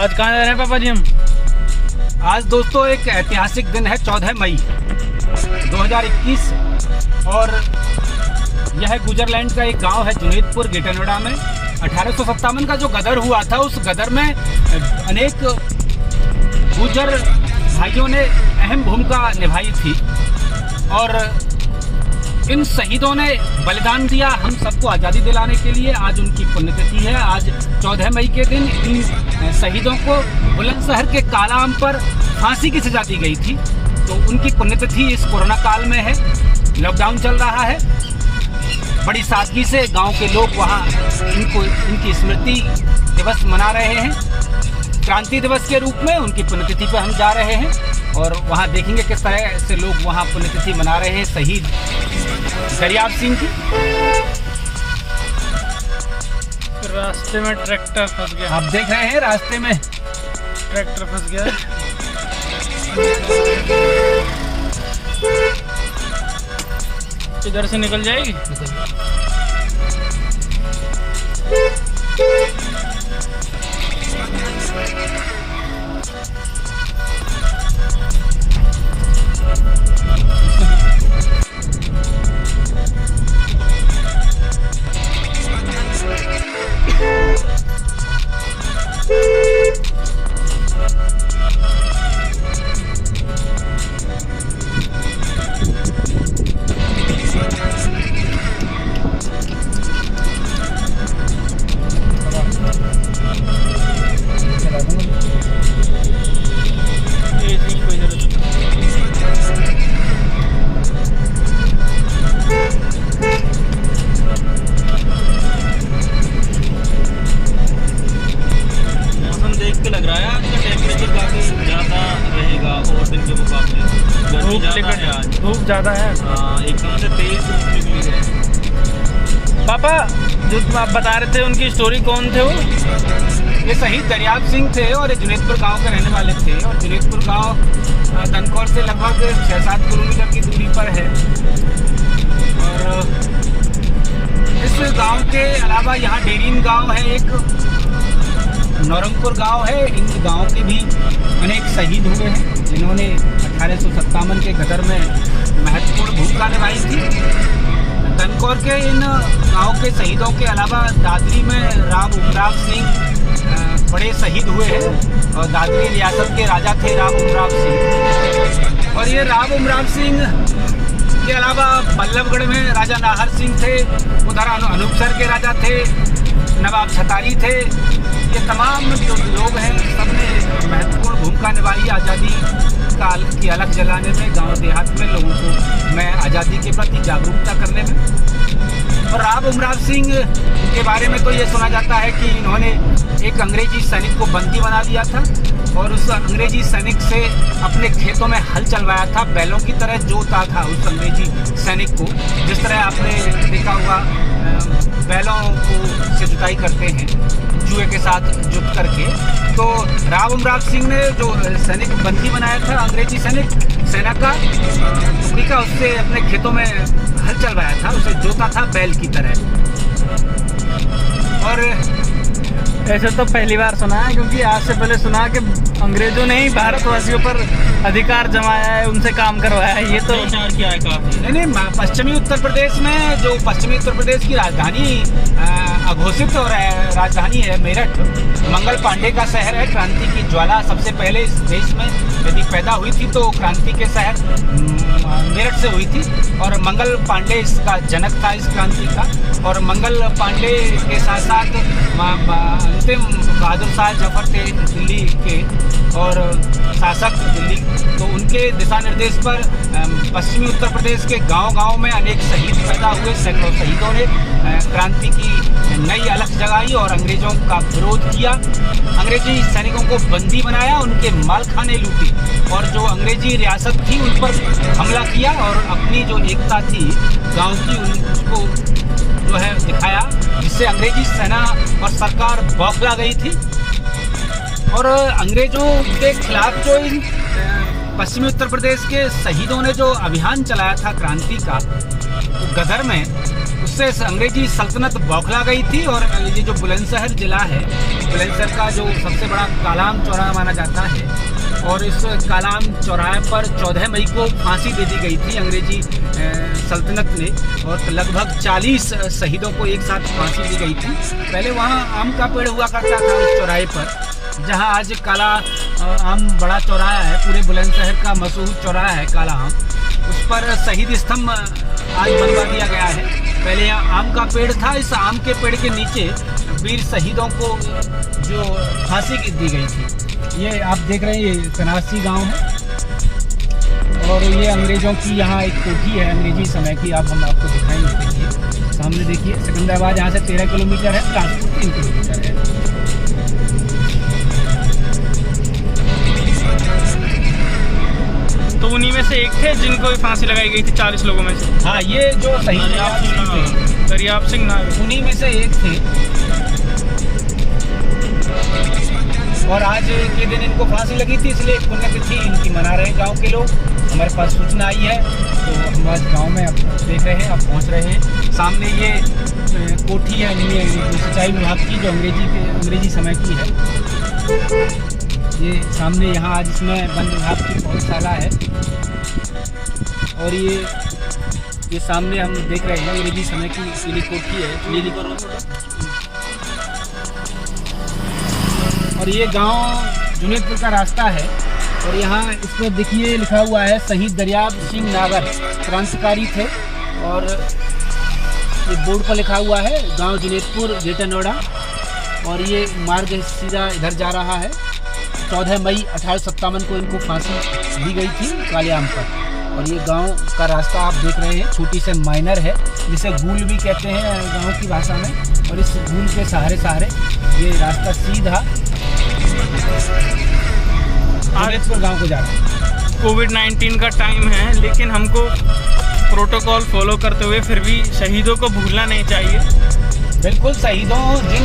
आज कहाँ जा रहे हैं पापा जी हम? आज दोस्तों एक ऐतिहासिक दिन है 14 मई 2021 और यह गुजरलैंड का एक गांव है जुनेदपुर ग्रेटर नोएडा में। 1857 का जो गदर हुआ था उस गदर में अनेक गुजर भाइयों ने अहम भूमिका निभाई थी और इन शहीदों ने बलिदान दिया हम सबको आज़ादी दिलाने के लिए। आज उनकी पुण्यतिथि है। आज 14 मई के दिन इन शहीदों को बुलंदशहर के कालाआम पर फांसी की सजा दी गई थी। तो उनकी पुण्यतिथि इस कोरोना काल में है, लॉकडाउन चल रहा है। बड़ी सादगी से गांव के लोग वहां इनकी स्मृति दिवस मना रहे हैं। क्रांति दिवस के रूप में उनकी पुण्यतिथि पर हम जा रहे हैं और वहां देखेंगे किस तरह से लोग वहां पुण्यतिथि मना रहे हैं शहीद दरियाब सिंह की। रास्ते में ट्रैक्टर फंस गया। आप देख रहे हैं रास्ते में ट्रैक्टर फंस गया। इधर से निकल जाएगी। लग रहा है आज का टेम्परेचर काफी ज्यादा रहेगा और दिन के मुकाबले। गर्मी ज्यादा है आज, धूप ज्यादा है। एकदम से तेज धूप निकली है। पापा जो तुम आप बता रहे थे उनकी स्टोरी कौन थे वो? ये शहीद दरियाब सिंह थे और ये जुनेदपुर गांव के रहने वाले थे और जुनेदपुर गांव धनकौर से लगभग 6-7 किलोमीटर की दूरी पर है। और इस गांव के अलावा यहाँ डेरीन गांव है, एक नौरंगपुर गांव है। इन गांव के भी अनेक शहीद हुए हैं जिन्होंने 1857 के गदर में महत्वपूर्ण भूमिका निभाई थी। धनकौर के इन गांव के शहीदों के अलावा दादरी में राम उमराव सिंह बड़े शहीद हुए हैं और दादरी रियासत के राजा थे राम उमराव सिंह। और ये राम उमराव सिंह के अलावा बल्लभगढ़ में राजा नाहर सिंह थे, उधर अनूपसर के राजा थे, नवाब छतारी थे। ये तमाम जो लोग हैं सबने महत्वपूर्ण भूमिका निभाई आज़ादी काल की अलख जलाने में, गांव देहात में लोगों को मैं आज़ादी के प्रति जागरूकता करने में। और राम उमराव सिंह के बारे में तो ये सुना जाता है कि इन्होंने एक अंग्रेजी सैनिक को बंदी बना दिया था और उस अंग्रेजी सैनिक से अपने खेतों में हल चलवाया था। बैलों की तरह जोता था उस अंग्रेजी सैनिक को, जिस तरह आपने देखा होगा बैलों को से जुताई करते हैं जुए के साथ जुत करके। तो राम उमराव सिंह ने जो सैनिक बंदी बनाया था अंग्रेजी सैनिक सेना का टुकड़ी का, उससे अपने खेतों में हल चलवाया था, उसे जोता था बैल की तरह। और ऐसे तो पहली बार सुना है, क्योंकि आज से पहले सुना कि अंग्रेजों ने ही भारतवासियों पर अधिकार जमाया है, उनसे काम करवाया है। ये तो विचार किया है काफी। नहीं, पश्चिमी उत्तर प्रदेश में जो पश्चिमी उत्तर प्रदेश की राजधानी अघोषित और राजधानी है मेरठ, मंगल पांडे का शहर है। क्रांति की ज्वाला सबसे पहले इस देश में यदि पैदा हुई थी तो क्रांति के शहर मेरठ से हुई थी और मंगल पांडे इसका जनक था इस क्रांति का। और मंगल पांडे के साथ साथ अंतिम बहादुर शाह जफर थे दिल्ली के और शासक दिल्ली, तो उनके दिशा निर्देश पर पश्चिमी उत्तर प्रदेश के गांव-गांव में अनेक शहीद पैदा हुए। सैकड़ों शहीदों ने क्रांति की नई अलख जगाई और अंग्रेजों का विरोध किया। अंग्रेजी सैनिकों को बंदी बनाया, उनके मालखाने लूटे और जो अंग्रेजी रियासत थी उन पर हमला किया और अपनी जो एकता थी गाँव की उसको जो है दिखाया, जिससे अंग्रेजी सेना और सरकार बौखला गई थी। और अंग्रेजों के खिलाफ जो इन पश्चिमी उत्तर प्रदेश के शहीदों ने जो अभियान चलाया था क्रांति का गदर में, उससे उससे अंग्रेजी सल्तनत बौखला गई थी। और ये जो बुलंदशहर जिला है, बुलंदशहर का जो सबसे बड़ा कालाम चौराहा माना जाता है, और इस कालाम चौराहे पर 14 मई को फांसी दे दी गई थी अंग्रेजी सल्तनत ने, और लगभग 40 शहीदों को एक साथ फांसी दी गई थी। पहले वहाँ आम का पेड़ हुआ करता था उस चौराहे पर, जहाँ आज काला आम बड़ा चौराहा है, पूरे बुलंदशहर का मशहूर चौराहा है काला आम, उस पर शहीद स्तंभ आज बनवा दिया गया है। पहले यहाँ आम का पेड़ था, इस आम के पेड़ के नीचे वीर शहीदों को जो फांसी दी गई थी। ये आप देख रहे हैं, ये कनासी गांव है, और ये अंग्रेजों की यहाँ एक कोठी है अंग्रेजी समय की। हम आपको दिखाएंगे, देखिए सामने देखिए, सिकंदराबाद यहाँ से 13 किलोमीटर है, बिलासपुर 3 किलोमीटर है। तो उन्हीं में से एक थे जिनको फांसी लगाई गई थी 40 लोगों में से? हाँ, ये जो शहीद थे दरियाब सिंह नाम, उन्हीं में से एक थे। और आज के दिन इनको फांसी लगी थी, इसलिए पुण्यतिथि इनकी मना रहे हैं गांव के लोग। हमारे पास सूचना आई है, तो हम आज गांव में अब देख रहे हैं, अब पहुंच रहे हैं। सामने ये कोठी है सिंचाई विभाग की, जो अंग्रेजी समय की है। ये सामने यहाँ आज इसमें वन विभाग की पौधशाला है, और ये सामने हम देख रहे हैं अंग्रेजी समय की पीली कोठी है, नीली करो। और ये गांव जुनेदपुर का रास्ता है, और यहाँ इस पर देखिए लिखा हुआ है शहीद दरियाब सिंह नागर क्रांतिकारी थे, और ये बोर्ड पर लिखा हुआ है गांव जुनेदपुर ग्रेटर नोएडा, और ये मार्ग सीधा इधर जा रहा है। 14 मई 1857 को इनको फांसी दी गई थी काले आम पर। और ये गांव का रास्ता आप देख रहे हैं, छोटी से माइनर है, जिसे गूल भी कहते हैं गांव की भाषा में, और इस गूल के सहारे सहारे ये रास्ता सीधा जुनेदपुर गांव को जा रहा है। कोविड-19 का टाइम है, लेकिन हमको प्रोटोकॉल फॉलो करते हुए फिर भी शहीदों को भूलना नहीं चाहिए। बिल्कुल, जिन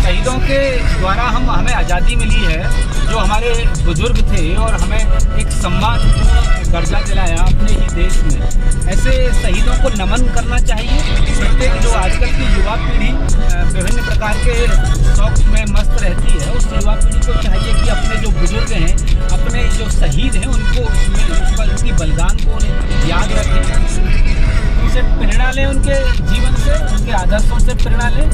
शहीदों के द्वारा हमें आज़ादी मिली है, जो हमारे बुजुर्ग थे और हमें एक सम्मानपूर्ण दर्जा दिलाया अपने ही देश में, ऐसे शहीदों को नमन करना चाहिए। प्रत्येक जो आजकल की युवा पीढ़ी विभिन्न प्रकार के शौक में मस्त रहती है, उस युवा पीढ़ी को चाहिए कि अपने जो बुजुर्ग हैं, अपने जो शहीद हैं, उनको उनकी बलिदान को याद रखें, उनसे प्रेरणा लें, उनके जीवन से, उनके आदर्शों से प्रेरणा लें।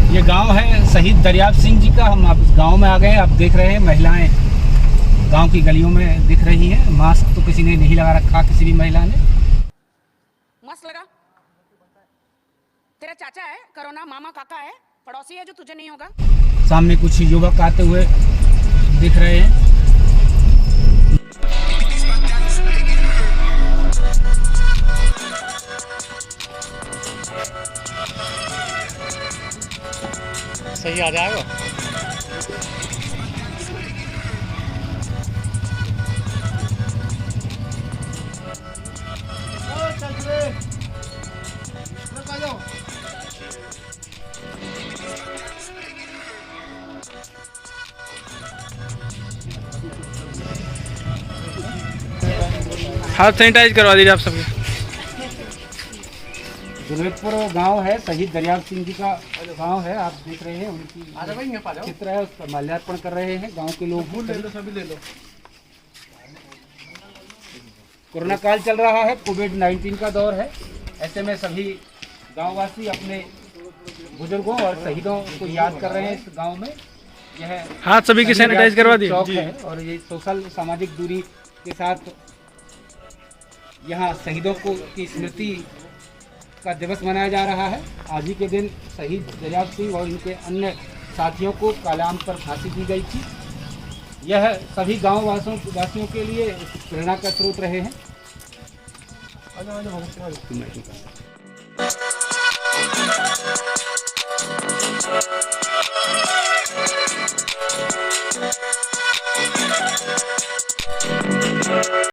ये गांव है शहीद दरियाब सिंह जी का। हम आप गांव में आ गए। आप देख रहे हैं महिलाएं गांव की गलियों में दिख रही हैं। मास्क तो किसी ने नहीं लगा रखा, किसी भी महिला ने। मस्त लगा। तेरा चाचा है, कोरोना मामा काका है, पड़ोसी है जो तुझे नहीं होगा। सामने कुछ युवक आते हुए दिख रहे हैं। सही आ जाएगा। हाथ सैनिटाइज करवा दीजिए आप सबके। जुनेदपुर गांव है, शहीद दरियाब सिंह जी का गांव है। आप देख रहे हैं उनकी चित्र है, उस पर माल्यार्पण कर रहे हैं गांव के लोग। सभी ले लो। कोरोना काल चल रहा है, कोविड-19 का दौर है। ऐसे में सभी गांववासी अपने बुजुर्गों और शहीदों को याद कर रहे हैं। इस गांव में यह हाथ सभी की सैनिटाइज करवा दिए चौक है, और ये सोशल सामाजिक दूरी के साथ यहाँ शहीदों को की स्मृति का दिवस मनाया जा रहा है। आज ही के दिन शहीद दरियाब सिंह और इनके अन्य साथियों को कालाम पर फांसी दी गई थी। यह सभी गांव वासियों के लिए प्रेरणा का स्रोत रहे हैं।